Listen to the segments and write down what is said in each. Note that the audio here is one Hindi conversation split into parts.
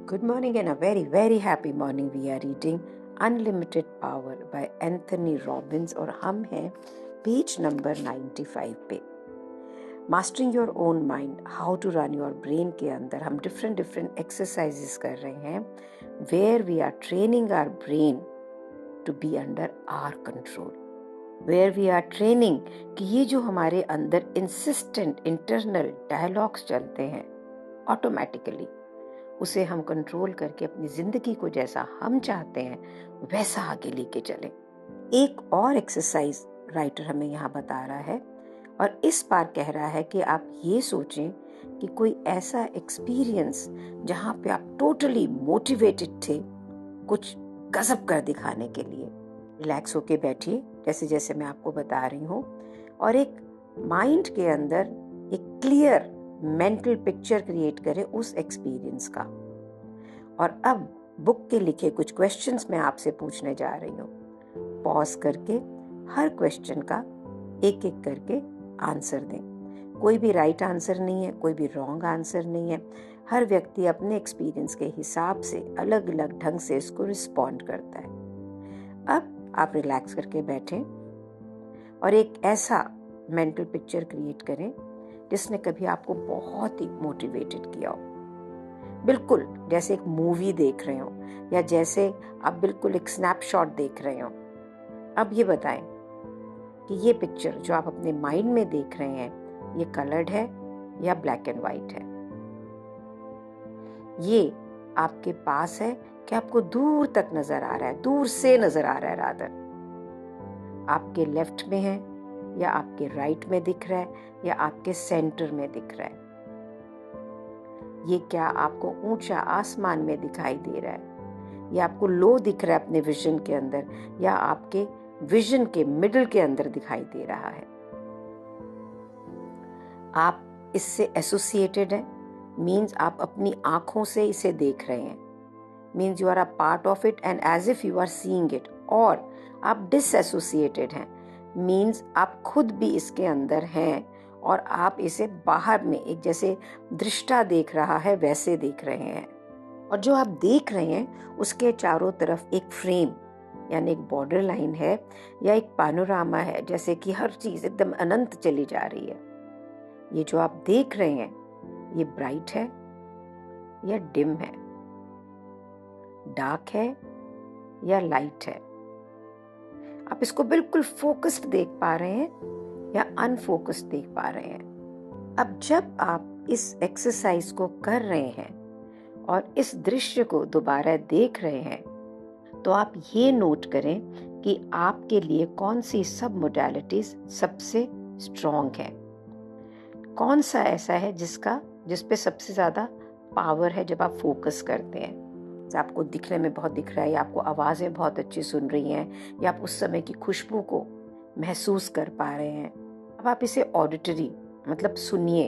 Good morning and a very, very happy morning. We are reading Unlimited Power by Anthony Robbins और हम हैं पेज नंबर 95 पे. Mastering your own mind, how to run your brain के अंदर हम डिफरेंट एक्सरसाइजेस कर रहे हैं where we are training our brain to be under our control, where we are training कि ये जो हमारे अंदर इंसिस्टेंट इंटरनल डायलॉग्स चलते हैं ऑटोमेटिकली उसे हम कंट्रोल करके अपनी जिंदगी को जैसा हम चाहते हैं वैसा आगे लेके चलें. एक और एक्सरसाइज राइटर हमें यहाँ बता रहा है और इस बार कह रहा है कि आप ये सोचें कि कोई ऐसा एक्सपीरियंस जहाँ पे आप टोटली मोटिवेटेड थे कुछ गजब कर दिखाने के लिए. रिलैक्स होके बैठिए जैसे जैसे मैं आपको बता रही हूँ और एक माइंड के अंदर एक क्लियर मेंटल पिक्चर क्रिएट करें उस एक्सपीरियंस का. और अब बुक के लिखे कुछ क्वेश्चंस मैं आपसे पूछने जा रही हूँ. पॉज करके हर क्वेश्चन का एक एक करके आंसर दें. कोई भी राइट आंसर नहीं है, कोई भी रॉन्ग आंसर नहीं है. हर व्यक्ति अपने एक्सपीरियंस के हिसाब से अलग अलग ढंग से इसको रिस्पॉन्ड करता है. अब आप रिलैक्स करके बैठें और एक ऐसा मेंटल पिक्चर क्रिएट करें जिसने कभी आपको बहुत ही मोटिवेटेड किया हो. बिल्कुल जैसे एक मूवी देख रहे हो या जैसे आप बिल्कुल एक स्नैपशॉट देख रहे हो. अब ये बताएं कि ये पिक्चर जो आप अपने माइंड में देख रहे हैं ये कलर्ड है या ब्लैक एंड वाइट है. ये आपके पास है कि आपको दूर तक नजर आ रहा है, दूर से नजर आ रहा है रादर. आपके लेफ्ट में है या आपके राइट में दिख रहा है या आपके सेंटर में दिख रहा है. ये क्या आपको ऊंचा आसमान में दिखाई दे रहा है या आपको लो दिख रहा है अपने विजन के अंदर या आपके विजन के मिडिल के अंदर दिखाई दे रहा है. आप इससे एसोसिएटेड हैं, मीन्स आप अपनी आंखों से इसे देख रहे हैं, means you are a part of it and as if you are seeing it. और आप डिसएसोसिएटेड हैं, मीन्स आप खुद भी इसके अंदर हैं और आप इसे बाहर में एक जैसे दृष्टा देख रहा है वैसे देख रहे हैं. और जो आप देख रहे हैं उसके चारों तरफ एक फ्रेम यानी एक बॉर्डर लाइन है या एक पानोरामा है, जैसे कि हर चीज एकदम अनंत चली जा रही है. ये जो आप देख रहे हैं ये ब्राइट है या डिम है, डार्क है या लाइट है. आप इसको बिल्कुल फोकस्ड देख पा रहे हैं या अनफोकस्ड देख पा रहे हैं. अब जब आप इस एक्सरसाइज को कर रहे हैं और इस दृश्य को दोबारा देख रहे हैं तो आप ये नोट करें कि आपके लिए कौन सी सब मोडालिटीज सबसे स्ट्रॉन्ग है, कौन सा ऐसा है जिस पे सबसे ज्यादा पावर है जब आप फोकस करते हैं. आपको दिखने में बहुत दिख रहा है या आपको आवाजें बहुत अच्छी सुन रही हैं या आप उस समय की खुशबू को महसूस कर पा रहे हैं. अब आप इसे ऑडिटरी मतलब सुनिए,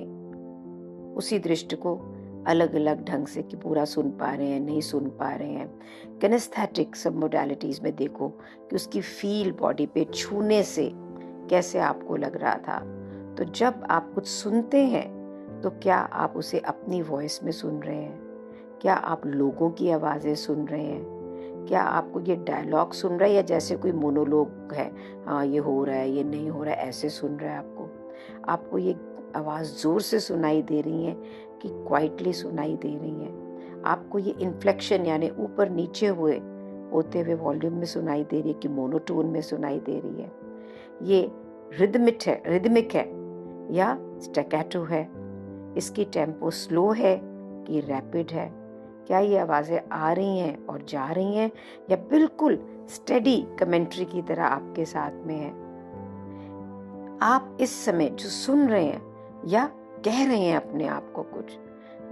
उसी दृश्य को अलग अलग ढंग से कि पूरा सुन पा रहे हैं नहीं सुन पा रहे हैं. किनेस्थेटिक सब मोडालिटीज में देखो कि उसकी फील बॉडी पे छूने से कैसे आपको लग रहा था. तो जब आप कुछ सुनते हैं तो क्या आप उसे अपनी वॉइस में सुन रहे हैं, क्या आप लोगों की आवाजें सुन रहे हैं, क्या आपको ये डायलॉग सुन रहा है या जैसे कोई मोनोलॉग है, हाँ ये हो रहा है ये नहीं हो रहा है ऐसे सुन रहा है. आपको ये आवाज जोर से सुनाई दे रही है कि क्वाइटली सुनाई दे रही है. आपको ये इन्फ्लेक्शन यानी ऊपर नीचे होते हुए वॉल्यूम में सुनाई दे रही है कि मोनोटोन में सुनाई दे रही है. ये रिदमिक है या स्टैकेटो है, इसकी टेम्पो स्लो है कि रैपिड है, क्या ये आवाजें आ रही हैं और जा रही हैं या बिल्कुल स्टेडी कमेंट्री की तरह आपके साथ में है. आप इस समय जो सुन रहे हैं या कह रहे हैं अपने आप को कुछ,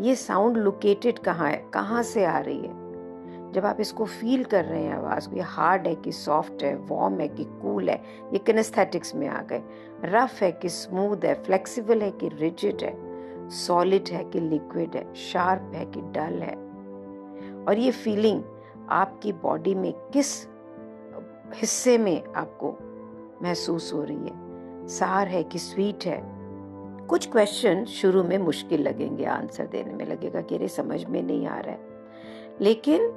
ये साउंड लोकेटेड कहाँ है, कहाँ से आ रही है. जब आप इसको फील कर रहे हैं आवाज को, ये हार्ड है कि सॉफ्ट है, वार्म है कि कूल है, ये किनेस्थेटिक्स में आ गए. रफ है कि स्मूथ है, फ्लेक्सिबल है कि रिजिड है, सॉलिड है कि लिक्विड है, शार्प है कि डल है. और ये फीलिंग आपकी बॉडी में किस हिस्से में आपको महसूस हो रही है, सार है कि स्वीट है. कुछ क्वेश्चन शुरू में मुश्किल लगेंगे, आंसर देने में लगेगा कि अरे समझ में नहीं आ रहा है, लेकिन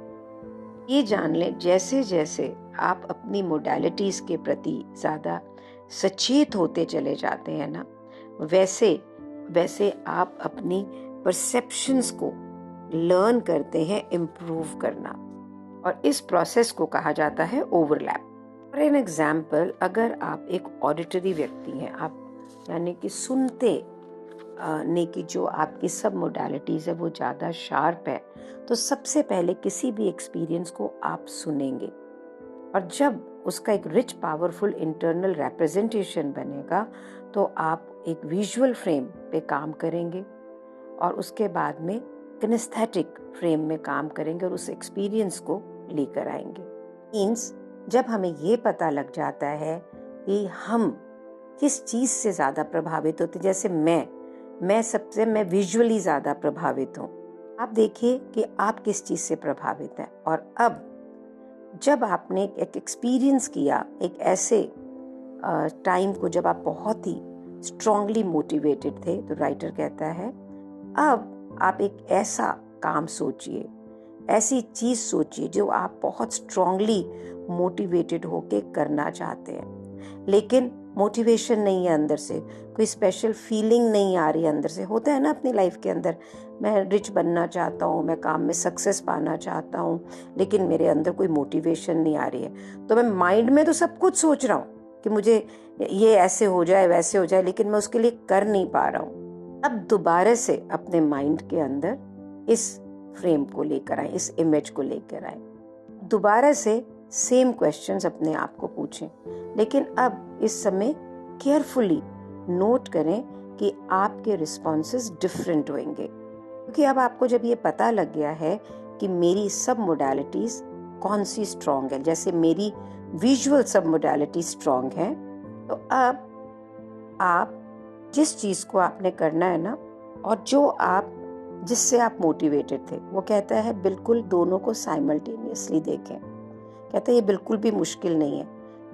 ये जान लें, जैसे जैसे आप अपनी मोडालिटीज के प्रति ज़्यादा सचेत होते चले जाते हैं ना, वैसे वैसे आप अपनी परसेप्शंस को लर्न करते हैं इम्प्रूव करना, और इस प्रोसेस को कहा जाता है ओवरलैप। फॉर एन एग्जाम्पल, अगर आप एक ऑडिटरी व्यक्ति हैं, आप यानी कि सुनते ने की जो आपकी सब मोडालिटीज है वो ज़्यादा शार्प है, तो सबसे पहले किसी भी एक्सपीरियंस को आप सुनेंगे, और जब उसका एक रिच पावरफुल इंटरनल रिप्रेजेंटेशन बनेगा तो आप एक विजुअल फ्रेम पे काम करेंगे, और उसके बाद में किनेस्थेटिक फ्रेम में काम करेंगे और उस एक्सपीरियंस को लेकर आएंगे। मीन्स जब हमें ये पता लग जाता है कि हम किस चीज़ से ज़्यादा प्रभावित होते, जैसे मैं विजुअली ज़्यादा प्रभावित हूँ, आप देखिए कि आप किस चीज़ से प्रभावित हैं। और अब जब आपने एक एक्सपीरियंस किया एक ऐसे टाइम को जब आप बहुत ही स्ट्रांगली मोटिवेटेड थे, तो राइटर कहता है अब आप एक ऐसा काम सोचिए, ऐसी चीज़ सोचिए जो आप बहुत स्ट्रांगली मोटिवेटेड होके करना चाहते हैं, लेकिन मोटिवेशन नहीं है अंदर से, कोई स्पेशल फीलिंग नहीं आ रही है अंदर से। होता है ना अपनी लाइफ के अंदर, मैं रिच बनना चाहता हूँ, मैं काम में सक्सेस पाना चाहता हूँ, लेकिन मेरे अंदर कोई मोटिवेशन नहीं आ रही है। तो मैं माइंड में तो सब कुछ सोच रहा हूँ कि मुझे ये ऐसे हो जाए वैसे हो जाए, लेकिन मैं उसके लिए कर नहीं पा रहा हूँ। अब दोबारा से अपने माइंड के अंदर इस फ्रेम को लेकर आए, इस इमेज को लेकर आए, दोबारा से सेम क्वेश्चंस अपने आप को पूछें, लेकिन अब इस समय केयरफुली नोट करें कि आपके रिस्पॉन्सेस डिफरेंट होंगे, क्योंकि अब आपको जब ये पता लग गया है कि मेरी सब मोडालिटीज कौन सी स्ट्रांग है, जैसे मेरी विजुअल सब मोडालिटी स्ट्रांग है, तो अब आप जिस चीज को आपने करना है ना, और जिससे आप मोटिवेटेड थे, वो कहता है बिल्कुल दोनों को साइमल्टेनियसली देखें। कहता है ये बिल्कुल भी मुश्किल नहीं है।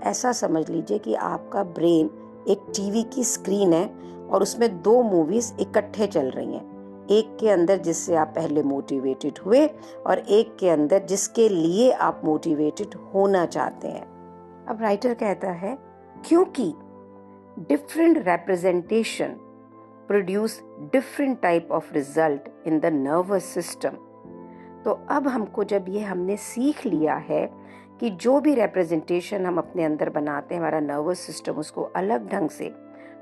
ऐसा समझ लीजिए कि आपका ब्रेन एक टीवी की स्क्रीन है और उसमें 2 मूवीज इकट्ठे चल रही हैं, एक के अंदर जिससे आप पहले मोटिवेटेड हुए और एक के अंदर जिसके लिए आप मोटिवेटेड होना चाहते हैं। अब राइटर कहता है क्योंकि different representation produce different type of result in the nervous system, तो अब हमको जब ये हमने सीख लिया है कि जो भी रिप्रेजेंटेशन हम अपने अंदर बनाते हैं, हमारा नर्वस सिस्टम उसको अलग ढंग से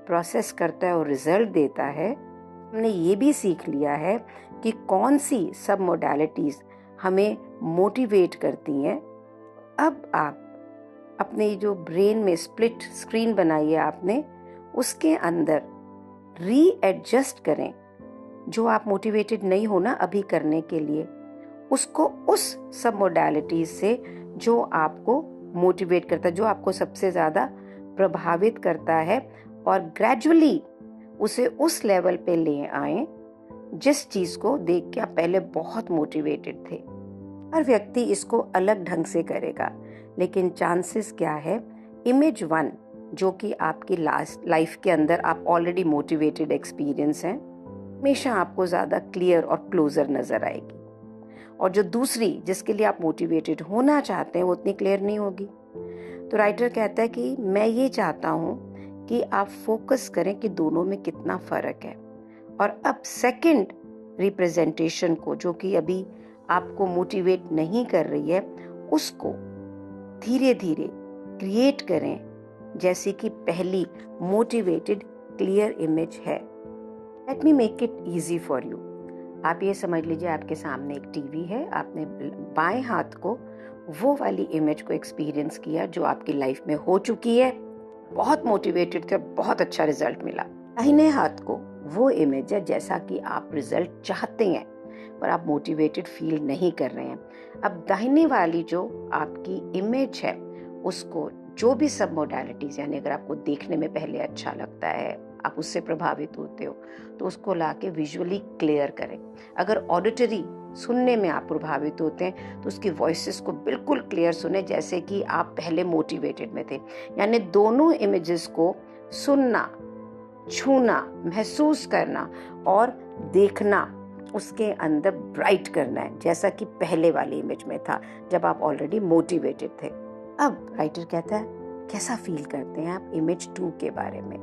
प्रोसेस करता है और रिजल्ट देता है, हमने ये भी सीख लिया है कि कौन सी सब मोडालिटीज हमें मोटिवेट करती हैं। अब आप अपने जो ब्रेन में स्प्लिट स्क्रीन बनाई है आपने, उसके अंदर रीएडजस्ट करें, जो आप मोटिवेटेड नहीं हो ना अभी करने के लिए, उसको उस सब मोडालिटीज से जो आपको मोटिवेट करता है, जो आपको सबसे ज्यादा प्रभावित करता है, और ग्रेजुअली उसे उस लेवल पे ले आए जिस चीज को देख के आप पहले बहुत मोटिवेटेड थे। हर व्यक्ति इसको अलग ढंग से करेगा, लेकिन चांसेस क्या है, इमेज 1 जो कि आपकी लाइफ के अंदर आप ऑलरेडी मोटिवेटेड एक्सपीरियंस हैं, हमेशा आपको ज्यादा क्लियर और क्लोजर नजर आएगी, और जो दूसरी जिसके लिए आप मोटिवेटेड होना चाहते हैं वो उतनी क्लियर नहीं होगी। तो राइटर कहता है कि मैं ये चाहता हूं कि आप फोकस करें कि दोनों में कितना फर्क है, और अब सेकंड रिप्रेजेंटेशन को जो कि अभी आपको मोटिवेट नहीं कर रही है, उसको धीरे धीरे क्रिएट करें जैसे कि पहली मोटिवेटेड क्लियर इमेज है। Let me make it easy for you. आप ये समझ लीजिए आपके सामने एक टीवी है, आपने बाएं हाथ को वो वाली इमेज को एक्सपीरियंस किया जो आपकी लाइफ में हो चुकी है, बहुत मोटिवेटेड थे और बहुत अच्छा रिजल्ट मिला। दाहिने हाथ को वो इमेज है जैसा कि आप रिजल्ट चाहते हैं पर आप मोटिवेटेड फील नहीं कर रहे हैं। अब दाहिने वाली जो आपकी इमेज है उसको जो भी सब मोडालिटीज, यानी अगर आपको देखने में पहले अच्छा लगता है, आप उससे प्रभावित होते हो, तो उसको लाके विजुअली क्लियर करें। अगर ऑडिटरी सुनने में आप प्रभावित होते हैं तो उसकी वॉइसेस को बिल्कुल क्लियर सुने जैसे कि आप पहले मोटिवेटेड में थे, यानी दोनों इमेजेस को सुनना, छूना, महसूस करना और देखना उसके अंदर ब्राइट करना है, जैसा कि पहले वाली इमेज में था जब आप ऑलरेडी मोटिवेटेड थे। अब राइटर कहता है कैसा फील करते हैं आप इमेज 2 के बारे में,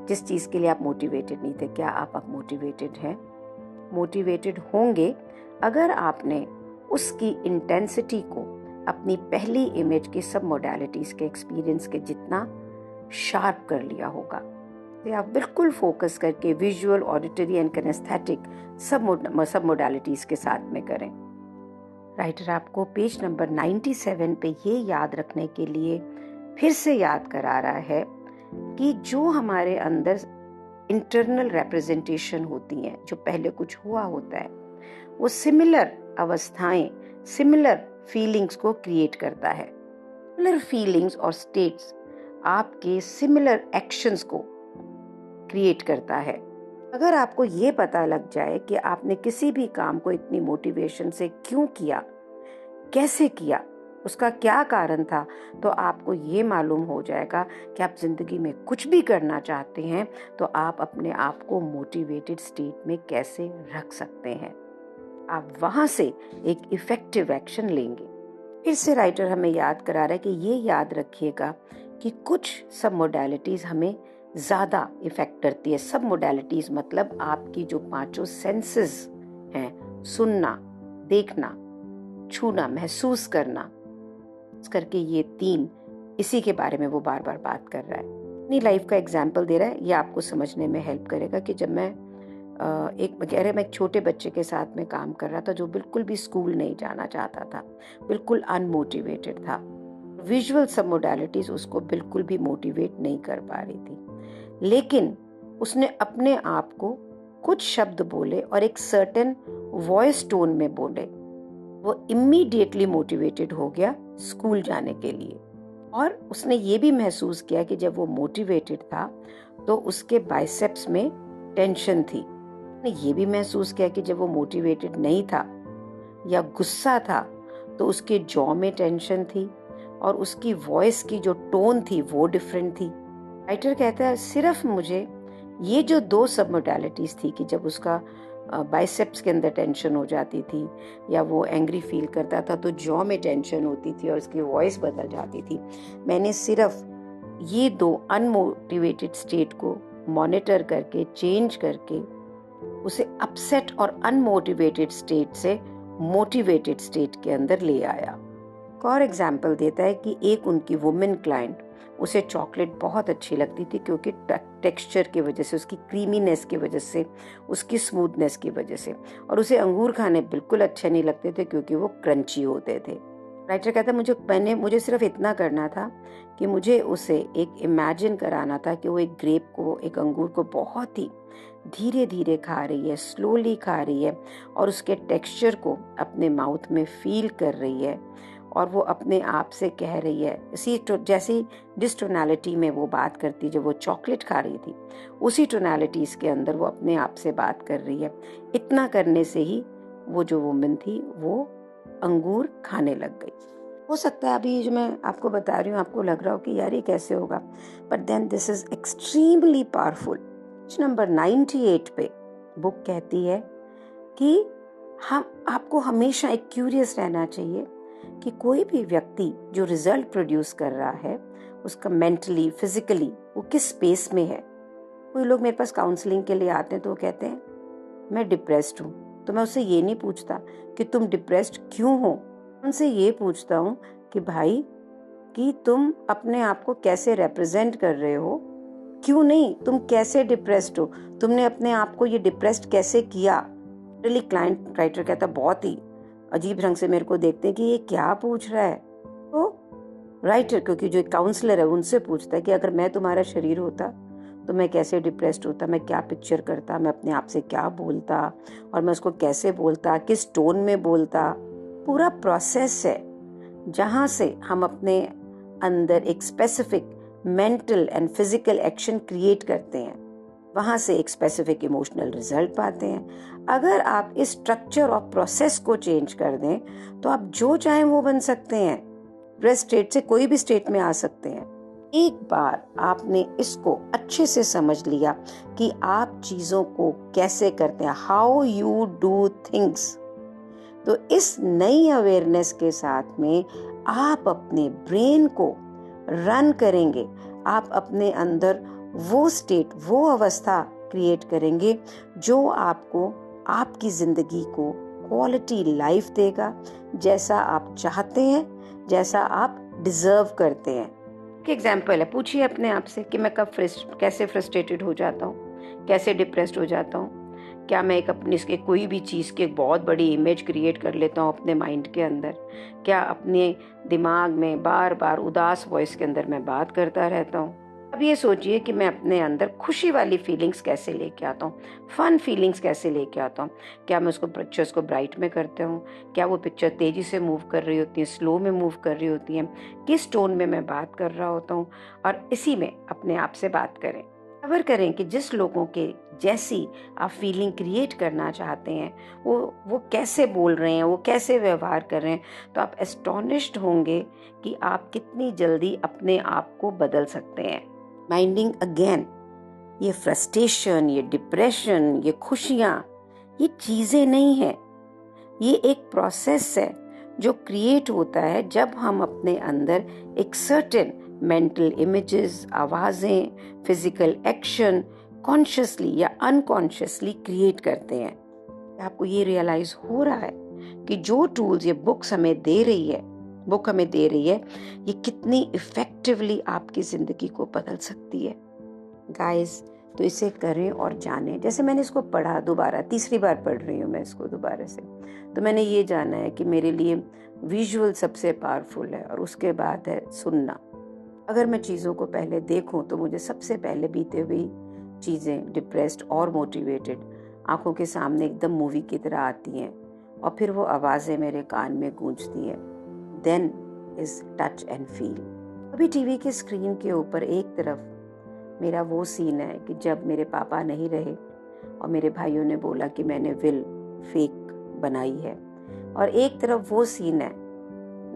जिस चीज़ के लिए आप मोटिवेटेड नहीं थे, क्या आप अब मोटिवेटेड हैं? मोटिवेटेड होंगे अगर आपने उसकी इंटेंसिटी को अपनी पहली इमेज के सब मोडालिटीज के एक्सपीरियंस के जितना शार्प कर लिया होगा। तो आप बिल्कुल फोकस करके विजुअल, ऑडिटरी एंड किनेस्थेटिक सब मोडालिटीज के साथ में करें। राइटर आपको पेज नंबर 97 पे ये याद रखने के लिए फिर से याद करा रहा है कि जो हमारे अंदर इंटरनल रिप्रेजेंटेशन होती हैं, जो पहले कुछ हुआ होता है, वो सिमिलर अवस्थाएं, सिमिलर फीलिंग्स को क्रिएट करता है। सिमिलर फीलिंग्स और स्टेट्स आपके सिमिलर एक्शंस को क्रिएट करता है। अगर आपको ये पता लग जाए कि आपने किसी भी काम को इतनी मोटिवेशन से क्यों किया, कैसे किया, उसका क्या कारण था, तो आपको ये मालूम हो जाएगा कि आप जिंदगी में कुछ भी करना चाहते हैं तो आप अपने आप को मोटिवेटेड स्टेट में कैसे रख सकते हैं। आप वहां से एक इफेक्टिव एक्शन लेंगे। फिर से राइटर हमें याद करा रहा है कि ये याद रखिएगा कि कुछ सब मोडालिटीज हमें ज्यादा इफेक्ट करती है। सब मोडालिटीज मतलब आपकी जो 5 सेंसेस हैं, सुनना, देखना, छूना, महसूस करना, करके ये 3, इसी के बारे में वो बार बार बात कर रहा है। अपनी लाइफ का एग्जाम्पल दे रहा है। ये आपको समझने में हेल्प करेगा कि जब मैं एक छोटे बच्चे के साथ में काम कर रहा था जो बिल्कुल भी स्कूल नहीं जाना चाहता था, बिल्कुल अनमोटिवेटेड था। विजुअल सब मोडालिटीज उसको बिल्कुल भी मोटिवेट नहीं कर पा रही थी, लेकिन उसने अपने आप को कुछ शब्द बोले और एक सर्टेन वॉइस टोन में बोले, वो इमीडिएटली मोटिवेटेड हो गया स्कूल जाने के लिए। और उसने ये भी महसूस किया कि जब वो मोटिवेटेड था तो उसके बाइसेप्स में टेंशन थी। ये भी महसूस किया कि जब वो मोटिवेटेड नहीं था या गुस्सा था तो उसके जॉ में टेंशन थी और उसकी वॉइस की जो टोन थी वो डिफरेंट थी। राइटर कहता है सिर्फ मुझे ये जो 2 सब मोडालिटीज थी कि जब उसका बाइसेप्स के अंदर टेंशन हो जाती थी या वो एंग्री फील करता था तो जॉ में टेंशन होती थी और उसकी वॉइस बदल जाती थी, मैंने सिर्फ ये 2 अनमोटिवेटेड स्टेट को मॉनिटर करके, चेंज करके उसे अपसेट और अनमोटिवेटेड स्टेट से मोटिवेटेड स्टेट के अंदर ले आया। एक और एग्जाम्पल देता है कि एक उनकी वुमेन क्लाइंट, उसे चॉकलेट बहुत अच्छी लगती थी क्योंकि टेक्सचर की वजह से, उसकी क्रीमीनेस की वजह से, उसकी स्मूथनेस की वजह से, और उसे अंगूर खाने बिल्कुल अच्छे नहीं लगते थे क्योंकि वो क्रंची होते थे। राइटर कहता है मुझे सिर्फ इतना करना था कि मुझे उसे एक इमेजिन कराना था कि वो एक ग्रेप को, एक अंगूर को बहुत ही धीरे धीरे खा रही है, स्लोली खा रही है और उसके टेक्सचर को अपने माउथ में फील कर रही है और वो अपने आप से कह रही है, जैसी जिस टोनालिटी में वो बात करती जब वो चॉकलेट खा रही थी, उसी टोनालिटीज के अंदर वो अपने आप से बात कर रही है। इतना करने से ही वो जो वुमन थी वो अंगूर खाने लग गई। हो सकता है अभी जो मैं आपको बता रही हूँ आपको लग रहा हो कि यार ये कैसे होगा, but then this is extremely powerful. Number 98 पे बुक कहती है कि आपको हमेशा एक क्यूरियस रहना चाहिए कि कोई भी व्यक्ति जो रिजल्ट प्रोड्यूस कर रहा है उसका मेंटली, फिजिकली वो किस स्पेस में है। कोई लोग मेरे पास काउंसलिंग के लिए आते हैं तो वो कहते हैं मैं डिप्रेस्ड हूँ, तो मैं उससे ये नहीं पूछता कि तुम डिप्रेस्ड क्यों हो, उनसे ये पूछता हूँ कि भाई कि तुम अपने आप को कैसे रिप्रेजेंट कर रहे हो, क्यों नहीं, तुम कैसे डिप्रेस्ड हो, तुमने अपने आप को ये डिप्रेस्ड कैसे किया। रियली क्लाइंट, राइटर कहता बहुत ही अजीब ढंग से मेरे को देखते हैं कि ये क्या पूछ रहा है। तो राइटर, क्योंकि जो काउंसलर है उनसे पूछता है कि अगर मैं तुम्हारा शरीर होता तो मैं कैसे डिप्रेस्ड होता, मैं क्या पिक्चर करता, मैं अपने आप से क्या बोलता और मैं उसको कैसे बोलता, किस टोन में बोलता। पूरा प्रोसेस है जहां से हम अपने अंदर एक specific mental and physical action create करते हैं, वहां से एक स्पेसिफिक इमोशनल रिजल्ट पाते हैं। अगर आप इस स्ट्रक्चर और प्रोसेस को चेंज कर दें तो आप जो चाहें वो बन सकते हैं। डिप्रेस्ड स्टेट से कोई भी स्टेट में आ सकते हैं। एक बार आपने इसको अच्छे से समझ लिया कि आप चीज़ों को कैसे करते हैं, हाउ यू डू थिंग्स, तो इस नई अवेयरनेस के साथ में आप अपने ब्रेन को रन करेंगे, आप अपने अंदर वो स्टेट, वो अवस्था क्रिएट करेंगे जो आपको आपकी ज़िंदगी को क्वालिटी लाइफ देगा, जैसा आप चाहते हैं, जैसा आप डिजर्व करते हैं। एक एग्जाम्पल है, पूछिए अपने आप से कि मैं कैसे फ्रस्ट्रेटेड हो जाता हूँ, कैसे डिप्रेस्ड हो जाता हूँ। क्या मैं एक अपनी इसके कोई भी चीज़ की एक बहुत बड़ी इमेज क्रिएट कर लेता हूँ अपने माइंड के अंदर? क्या अपने दिमाग में बार बार उदास वॉइस के अंदर मैं बात करता रहता हूँ? अब ये सोचिए कि मैं अपने अंदर खुशी वाली फीलिंग्स कैसे लेके आता हूँ, फन फीलिंग्स कैसे लेके आता हूँ। क्या मैं उसको पिक्चर्स को ब्राइट में करता हूँ? क्या वो पिक्चर तेजी से मूव कर रही होती है, स्लो में मूव कर रही होती है? किस टोन में मैं बात कर रहा होता हूँ? और इसी में अपने आप से बात करें, खबर करें कि जिस लोगों के जैसी आप फीलिंग क्रिएट करना चाहते हैं वो कैसे बोल रहे हैं, वो कैसे व्यवहार कर रहे हैं। तो आप एस्टोनिश्ड होंगे कि आप कितनी जल्दी अपने आप को बदल सकते हैं। माइंडिंग अगेन, ये फ्रस्ट्रेशन, ये डिप्रेशन, ये खुशियाँ, ये चीज़ें नहीं है, ये एक प्रोसेस है जो क्रिएट होता है जब हम अपने अंदर एक सर्टेन मेंटल इमेजेस, आवाज़ें, फिजिकल एक्शन कॉन्शियसली या अनकॉन्शियसली क्रिएट करते हैं। आपको ये रियलाइज हो रहा है कि जो टूल्स ये बुक हमें दे रही है ये कितनी इफेक्टिवली आपकी जिंदगी को बदल सकती है। गाइस, तो इसे करें और जानें। जैसे मैंने इसको पढ़ा, दोबारा तीसरी बार पढ़ रही हूँ मैं इसको दोबारा से, तो मैंने ये जाना है कि मेरे लिए विजुअल सबसे पावरफुल है और उसके बाद है सुनना। अगर मैं चीज़ों को पहले देखूं तो मुझे सबसे पहले बीते हुई चीज़ें, डिप्रेस्ड और मोटिवेटेड, आंखों के सामने एकदम मूवी की तरह आती हैं और फिर वो आवाज़ें मेरे कान में गूंजती हैं। Then is touch and feel. अभी टीवी की स्क्रीन के ऊपर एक तरफ मेरा वो सीन है कि जब मेरे पापा नहीं रहे और मेरे भाइयों ने बोला कि मैंने विल फेक बनाई है, और एक तरफ वो सीन है,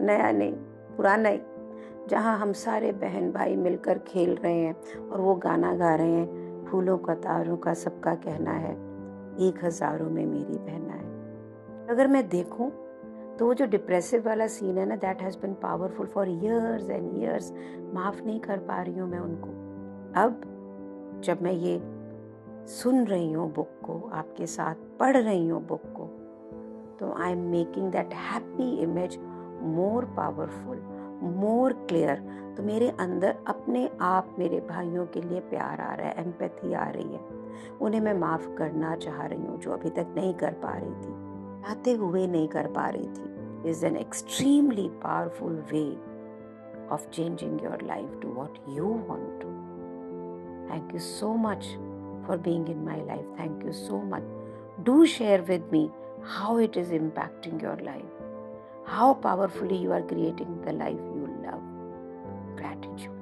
नया नहीं पुराना ही, जहाँ हम सारे बहन भाई मिलकर खेल रहे हैं और वो गाना गा रहे हैं, फूलों का तारों का सबका कहना है, एक हजारों में मेरी बहना है। अगर मैं देखूं तो वो जो डिप्रेसिव वाला सीन है ना, that has been powerful for years and years. माफ़ नहीं कर पा रही हूँ मैं उनको। अब जब मैं ये सुन रही हूँ बुक को, आपके साथ पढ़ रही हूँ बुक को, तो I am making that happy image more powerful, more clear. तो मेरे अंदर अपने आप मेरे भाइयों के लिए प्यार आ रहा है, एम्पैथी आ रही है, उन्हें मैं माफ़ करना चाह रही हूँ जो अभी तक नहीं कर पा रही थी, चाहते हुए नहीं कर पा रही थी। Is an extremely powerful way of changing your life to what you want to. Thank you so much for being in my life. Thank you so much. Do share with me how it is impacting your life, how powerfully you are creating the life you love. Gratitude.